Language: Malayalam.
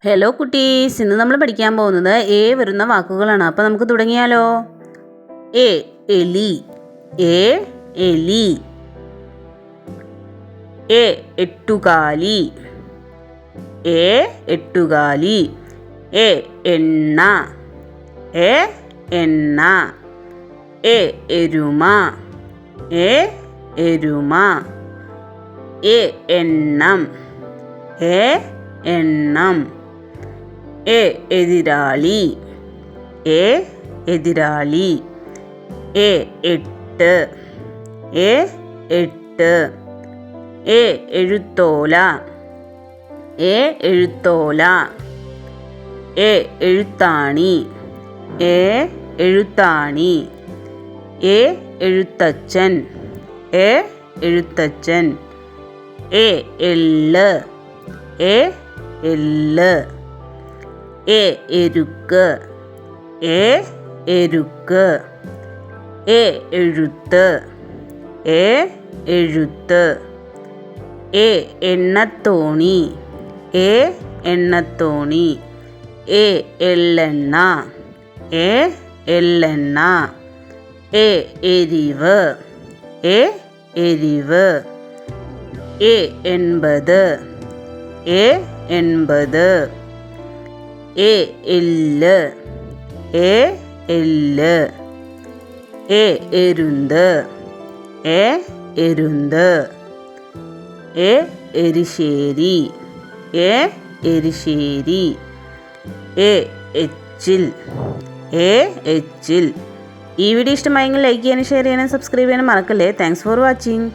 ഹലോ കുട്ടീസ്, ഇന്ന് നമ്മൾ പഠിക്കാൻ പോകുന്നത് എ വരുന്ന വാക്കുകളാണ്. അപ്പോൾ നമുക്ക് തുടങ്ങിയാലോ. എ എലി, എ എലി. A Ettukali, A Ettukali. A എണ്ണ, എ എണ്ണ. എ എരുമ, എ എരുമ. എ എണ്ണം, എ എണ്ണം. എ എതിരാളി, എ എതിരാളി. എ എട്ട്, എ എട്ട്. എ എഴുത്തോല, എ എഴുത്തോല. എ എഴുത്താണി, എ എഴുത്താണി. എ എഴുത്തച്ഛൻ, എ എഴുത്തച്ഛൻ. എ എള്ള്, എ എള്ള്. എ എരുക്ക്, എ എരുക്ക്. എ എഴുത്ത്, എ എഴുത്ത്. എ എണ്ണത്തോണി, എ എണ്ണത്തോണി. എ എള്ളെണ്ണ, എ എള്ളെണ്ണ. എ എരിവ്, എ എരിവ്. എ എൺപത്, എ എൺപത്. എ എല്ല്, എ എല്ല്. എ എരുന്ത്, എ എരുന്ത്. എ എരിശ്ശേരി, എ എരിശ്ശേരി. എ എച്ചിൽ, എ എച്ചിൽ. ഈ വീഡിയോ ഇഷ്ടമായെങ്കിൽ ലൈക്ക് ചെയ്യാനും ഷെയർ ചെയ്യാനും സബ്സ്ക്രൈബ് ചെയ്യാനും മറക്കല്ലേ. Thanks for watching.